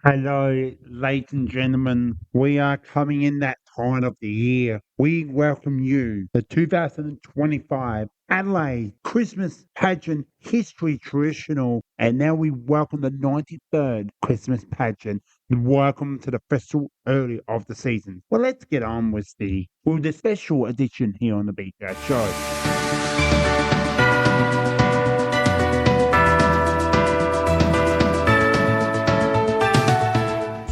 Hello, ladies and gentlemen. We are coming in that time of the year. We welcome you, the 2025 Adelaide Christmas Pageant History Traditional, and now we welcome the 93rd Christmas Pageant. Welcome to the festival early of the season. Well, let's get on with the special edition here on the BJ Show.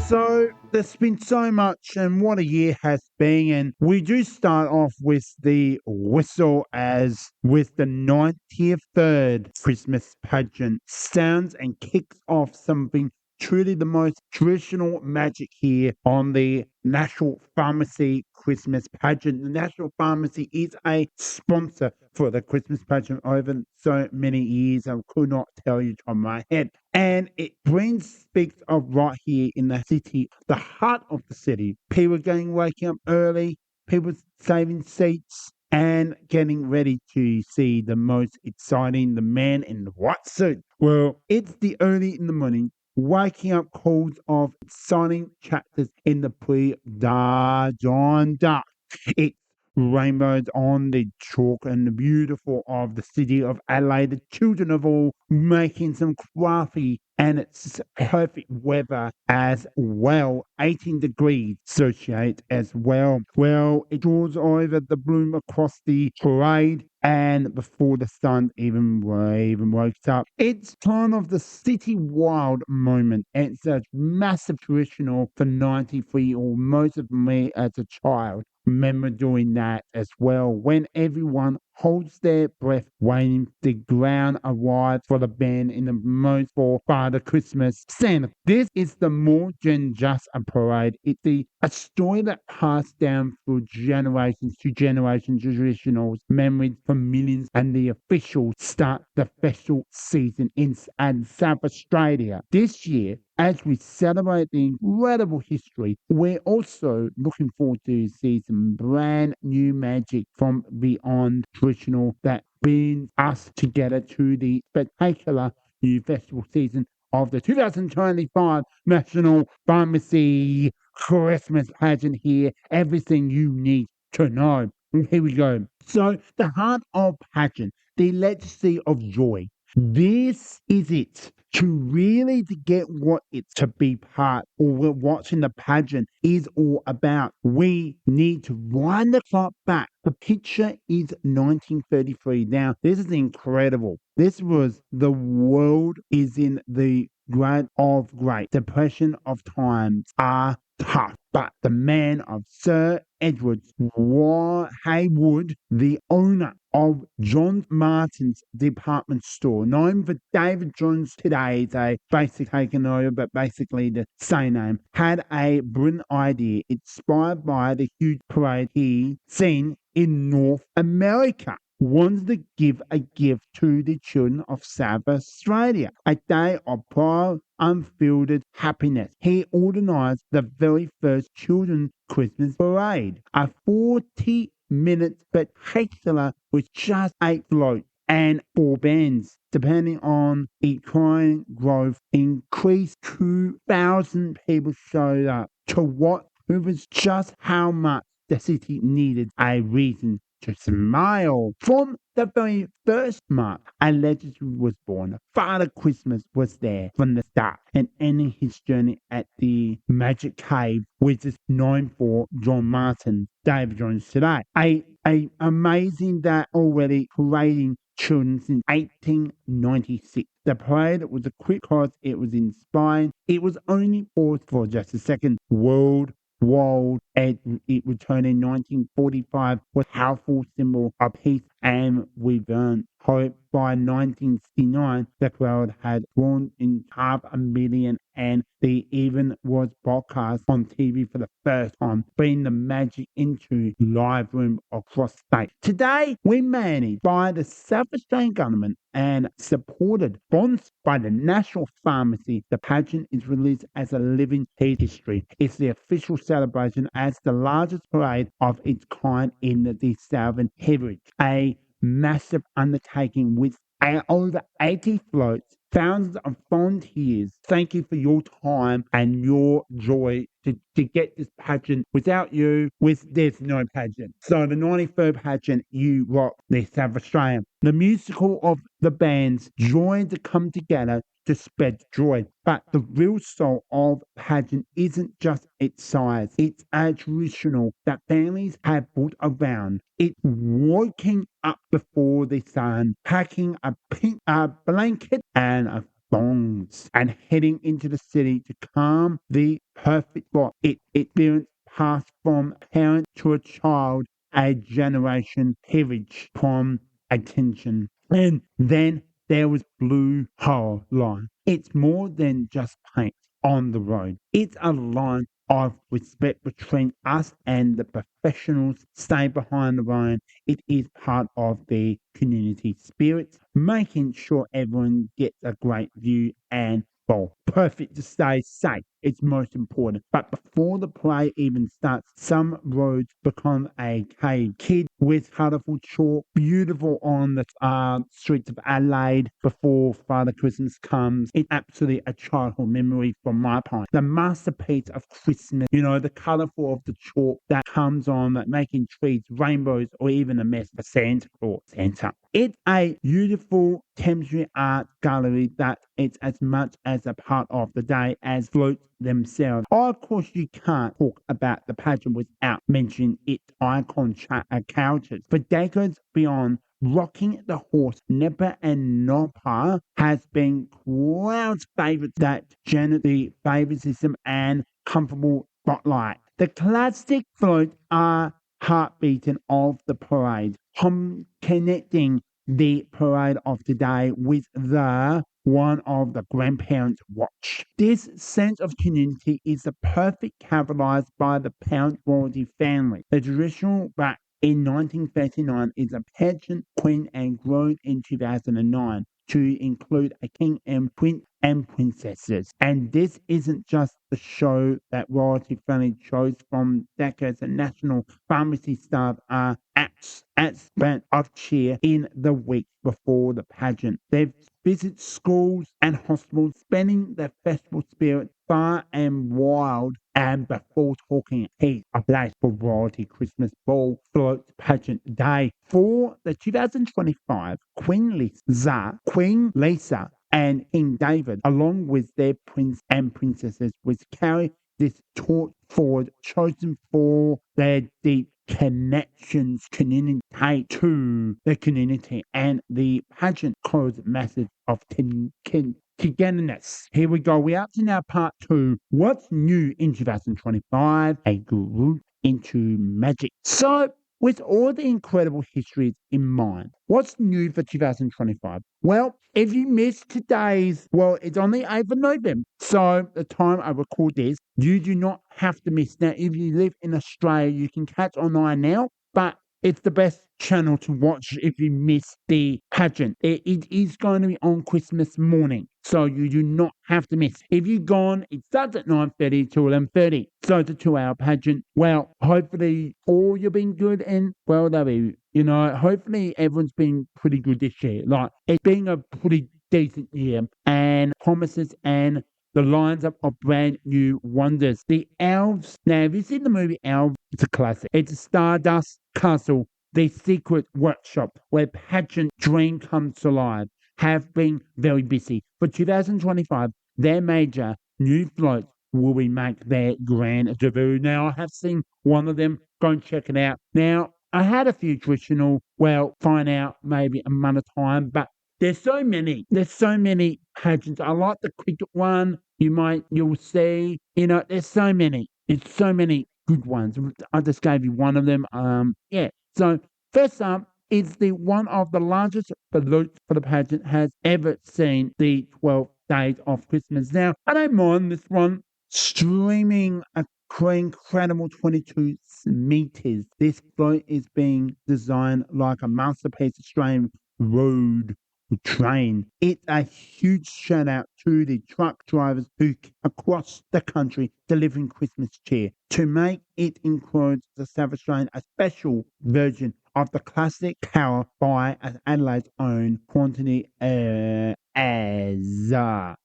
So there's been so much, and what a year has been. And we do start off with the whistle as with the 93rd Christmas pageant sounds and kicks off something truly the most traditional magic here on the National Pharmacy Christmas pageant. The National Pharmacy is a sponsor for the Christmas pageant over so many years. I could not tell you on my head. And it speaks of right here in the city, the heart of the city. People getting waking up early, people saving seats and getting ready to see the most exciting, the man in the white suit. Well, it's the early in the morning, waking up calls of exciting chapters in the pre-dawn dark. It's rainbows on the chalk and the beautiful of the city of Adelaide, the children of all making some crafty and it's perfect weather as well. 18 degrees associate as well. Well, it draws over the bloom across the parade and before the sun even wakes up. It's kind of the city wild moment. It's a massive traditional for 93 or most of me as a child remember doing that as well when everyone holds their breath waiting the ground arrives for the band in the most for Father Christmas Santa. This is the more than just a parade. It's a story that passed down through generations to generations, traditional memories from millions, and the officials start the festival season in South Australia. This year, as we celebrate the incredible history, we're also looking forward to see some brand new magic from beyond traditional that brings us together to the spectacular new festival season of the 2025 National Pharmacy Christmas Pageant here. Everything you need to know. And here we go. So, the heart of pageant, the legacy of joy. This is it. To really to get what it's to be part or we're watching the pageant is all about. We need to wind the clock back. The picture is 1933. Now, this is incredible. This was the world is in the great depression of times are tough. But the man of Sir Edward Haywood, the owner of John Martin's department store, known for David Jones today, is a basic taken over, but basically the same name, had a brilliant idea inspired by the huge parade he seen in North America. Wanted to give a gift to the children of South Australia, a day of pure, unfiltered happiness. He organised the very first children's Christmas parade, a 40-minute spectacular with just 8 floats and 4 bands. Depending on equine growth, increased 2,000 people showed up to what was just how much the city needed a reason to smile. From the very first month, a legend was born. Father Christmas was there from the start and ending his journey at the Magic Cave, which is known for John Martin, David Jones today. A amazing that already parading children since 1896. The parade was a quick cause, it was inspiring. It was only paused for just a second. And it returned in 1945 was a powerful symbol of peace and revenge. Hope by 1969, the crowd had grown in 500,000 and the event was broadcast on TV for the first time, bringing the magic into live room across state. Today, we managed by the South Australian government and supported bonds by the National Pharmacy. The pageant is released as a living history. It's the official celebration as the largest parade of its kind in the Southern Hemisphere. A massive undertaking with over 80 floats thousands of volunteers, thank you for your time and your joy to get this pageant. Without you, there's no pageant. So the 93rd pageant, you rock the South Australia. The musical of the bands joined to come together to spread joy. But the real soul of pageant isn't just its size. It's a traditional that families have built around. It's waking up before the sun, packing a pink blanket and a thongs and heading into the city to calm the perfect lot. It experience passed from parent to a child, a generation heritage from attention. And then there was Blue Hole Line. It's more than just paint on the road. It's a line of respect between us and the professionals stay behind the line. It is part of the community spirit, making sure everyone gets a great view and ball. Perfect to stay safe. It's most important. But before the play even starts, some roads become a cave. Kids with colourful chalk, beautiful on the streets of Adelaide before Father Christmas comes. It's absolutely a childhood memory from my part. The masterpiece of Christmas, the colourful of the chalk that comes on, that making trees, rainbows, or even a mess for Santa Claus. It's a beautiful temporary art gallery that it's as much as a part of the day as floats themselves. Of course, you can't talk about the pageant without mentioning its icon characters. For decades beyond, rocking the horse Nipper and Nopper has been crowd favourites that generate the favoritism and comfortable spotlight. The classic floats are heartbeating of the parade, connecting the parade of today with the one of the grandparents watch. This sense of community is the perfect capitalized by the Pound royalty family. The traditional back in 1939 is a pageant queen and grown in 2009 to include a king and prince and princesses. And this isn't just the show that royalty family chose from decades and national pharmacy staff are at spent of cheer in the week before the pageant. They visit schools and hospitals, spending their festival spirit far and wild. And before talking, he's a place for royalty Christmas ball float pageant day for the 2025 Queen Lisa and King David, along with their prince and princesses, which carry this torch forward, chosen for their deep connections communicate to the community and the pageant cause message of togetherness. Here we go. We're up to now part 2. What's new in 2025? A group into magic. So, with all the incredible histories in mind, what's new for 2025? Well, if you missed it's on the 8th of November. So, the time I record this, you do not have to miss. Now, if you live in Australia, you can catch online now, but it's the best channel to watch if you miss the pageant. It is going to be on Christmas morning, so you do not have to miss. If you've gone, it starts at 9:30 to 11:30, so it's a 2-hour pageant. Well, hopefully all you've been good and, well, hopefully everyone's been pretty good this year. Like, it's been a pretty decent year and promises and the lines up of brand new wonders. The Elves. Now, have you seen the movie Elves? It's a classic. It's a Stardust Castle, the secret workshop where pageant dream comes to life, have been very busy. For 2025, their major new floats will make their grand debut. Now, I have seen one of them. Go and check it out. Now, I had a few traditional, find out maybe a month of time, but there's so many. There's so many pageants. I like the cricket one. You'll see. There's so many. It's so many good ones. I just gave you one of them. So first up is the one of the largest balloons for the pageant has ever seen. The 12 days of Christmas. Now I don't mind this one. Streaming a incredible 22 meters. This float is being designed like a masterpiece Australian road train. It's a huge shout out to the truck drivers who across the country delivering Christmas cheer to make it includes the South Australian a special version of the classic carol by Adelaide's own quantity Ezra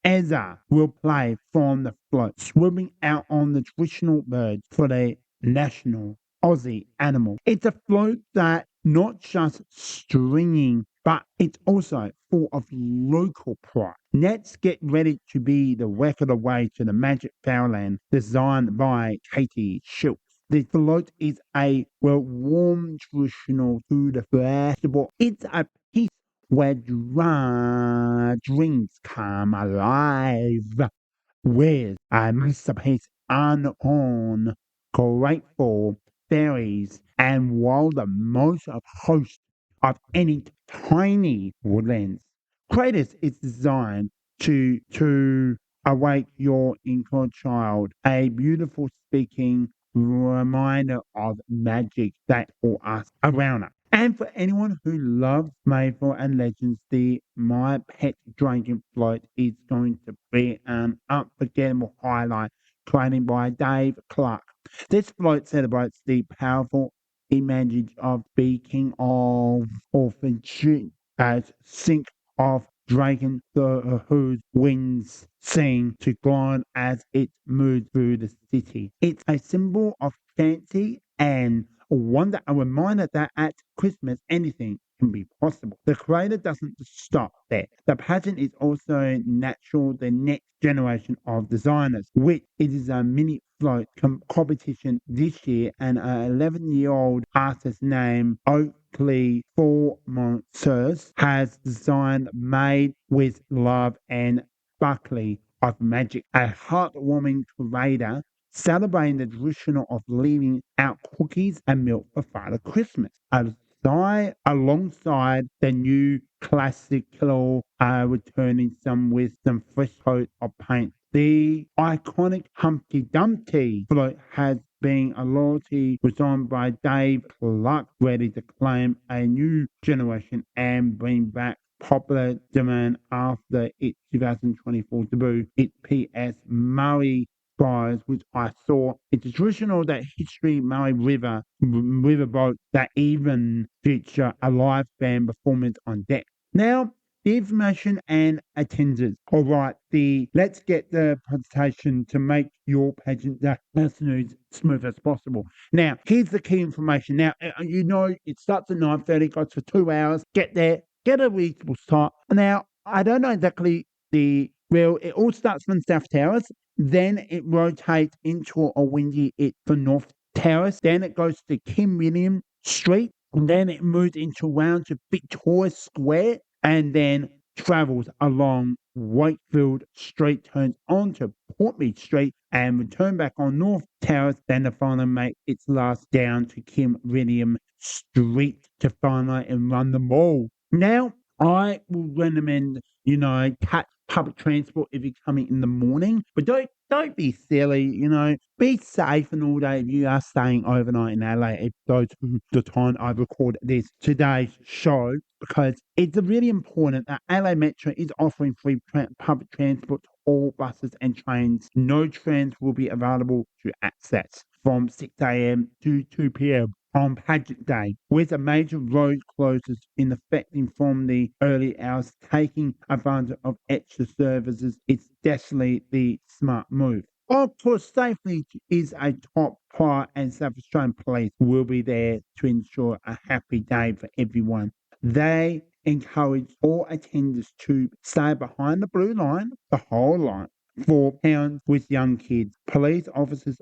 will play from the float, swooping out on the traditional birds for the national Aussie animal. It's a float that not just stringing, but it's also full of local pride. Let's get ready to be the wreck of the way to the magic fairyland designed by Katie Schultz. The float is a warm traditional to the festival. It's a piece where dreams come alive with a masterpiece on grateful fairies, and while the most of host of any tiny woodlands. Craters is designed to awake your inner child, a beautiful speaking reminder of magic that all us around us. And for anyone who loves Mayflow and Legends, the My Pet Dragon Float is going to be an unforgettable highlight created by Dave Clark. This float celebrates the powerful image of speaking of orphanage as sink of dragon whose wings seem to glide as it moves through the city. It's a symbol of fancy and wonder, a reminder that at Christmas anything can be possible. The creator doesn't stop there. The pageant is also natural the next generation of designers, which it is a mini float competition this year, and an 11-year-old artist named Oakley Formonsers has designed Made with Love and Sparkly of Magic, a heartwarming creator celebrating the tradition of leaving out cookies and milk for Father Christmas. Alongside the new classical returning some with some fresh coat of paint. The iconic Humpty Dumpty float has been a loyalty designed by Dave Clark, ready to claim a new generation and bring back popular demand after its 2024 debut. It P.S. Murray Prize, which I saw. It's traditional that history Murray riverboat that even feature a live band performance on deck. Now, the information and attendance. All right, let's get the presentation to make your pageant as smooth as possible. Now, here's the key information. Now, it starts at 9:30, goes for 2 hours. Get there, get a reasonable start. Now, I don't know exactly it all starts from South Towers, then it rotates into a windy for North Terrace, then it goes to Kim William Street, and then it moves into round to Victoria Square, and then travels along Wakefield Street, turns onto Portmead Street, and return back on North Terrace, then to finally make its last down to Kim William Street to finally and run the mall. Now, I will recommend, cut public transport if you're coming in the morning, but don't be silly, be safe and all day if you are staying overnight in Adelaide. If those the time I record today's show, because it's really important that Adelaide Metro is offering free public transport to all buses and trains. No trains will be available to access from 6 a.m. to 2 p.m. on Pageant Day, with a major road closures in effecting from the early hours, taking advantage of extra services. It's definitely the smart move. Of course, safety is a top priority, and South Australian Police will be there to ensure a happy day for everyone. They encourage all attenders to stay behind the blue line, the whole line, for parents with young kids. Police officers'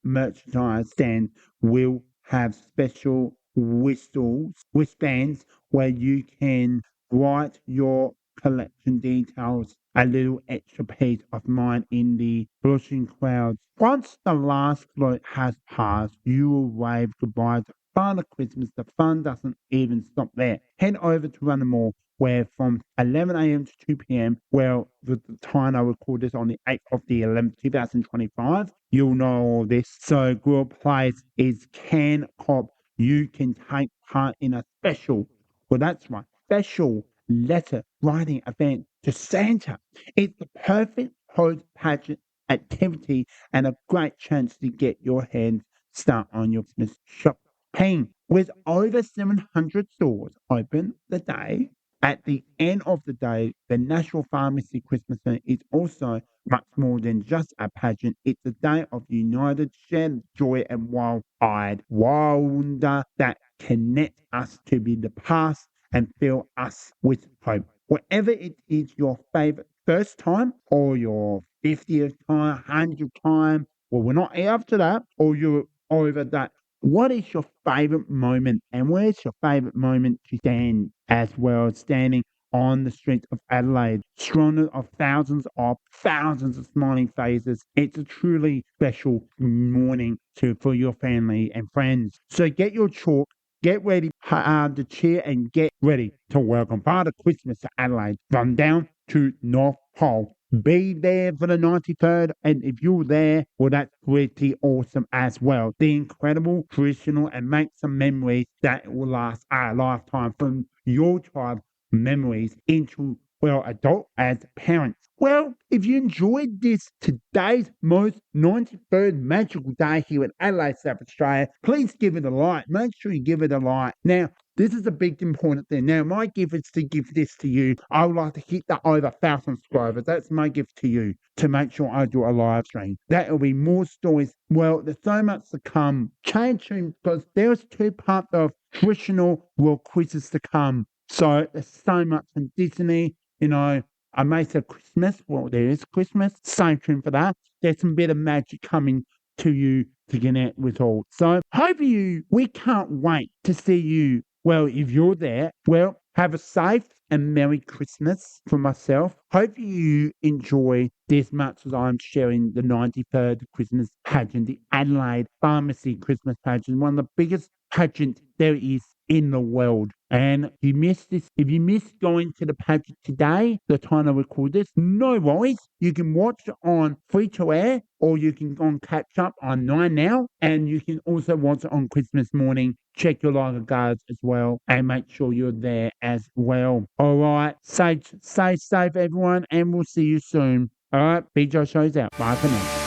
merchandise stand will have special wristbands where you can write your collection details, a little extra peace of mind in the blushing crowds. Once the last float has passed, you will wave goodbye to Father Christmas. The fun doesn't even stop there. Head over to Run the Mall, where from 11 a.m. to 2 p.m., well, the time I record this on the 8th of the 11th, 2025, you'll know all this. So, Grill Place is Can Cop. You can take part in a special letter writing event to Santa. It's the perfect post-pageant activity and a great chance to get your hands start on your Christmas shopping. With over 700 stores open the day, At the end of the day, the National Pharmacy Christmas Event is also much more than just a pageant. It's a day of united, shared joy and wild-eyed wonder that connect us to be the past and fill us with hope. Whatever it is your favorite first time or your 50th time, 100th time, well, we're not after that, or you're over that. What is your favorite moment, and where's your favorite moment to stand as well as standing on the streets of Adelaide, surrounded of thousands of smiling faces? It's a truly special morning for your family and friends. So get your chalk, get ready to cheer, and get ready to welcome Father Christmas to Adelaide from down to North Pole. Be there for the 93rd, and if you're there, well, that's pretty awesome as well. The incredible, traditional, and make some memories that will last a lifetime from your child memories into, well, adult as parents. Well, if you enjoyed today's most 93rd magical day here in Adelaide, South Australia, please give it a like. Make sure you give it a like. Now, this is a big important thing. Now, my gift is to give this to you. I would like to hit that over 1,000 subscribers. That's my gift to you to make sure I do a live stream. That will be more stories. Well, there's so much to come. Change because there's 2 parts of traditional world quizzes to come. So there's so much from Disney, I may say Christmas. Well, there is Christmas. Same tune for that. There's some bit of magic coming to you to connect with all. So we can't wait to see you. Well, if you're there, well, have a safe and Merry Christmas from myself. Hope you enjoy this much as I'm sharing the 93rd Christmas pageant, the Adelaide Pharmacy Christmas pageant, one of the biggest pageants there is in the world. And if you missed going to the pageant today, the time I record this, no worries. You can watch it on free to air, or you can go and catch up on 9 Now, and you can also watch it on Christmas morning. Check your live guards as well, and make sure you're there as well. All right, stay safe, everyone, and we'll see you soon. All right, BJ shows out. Bye for now.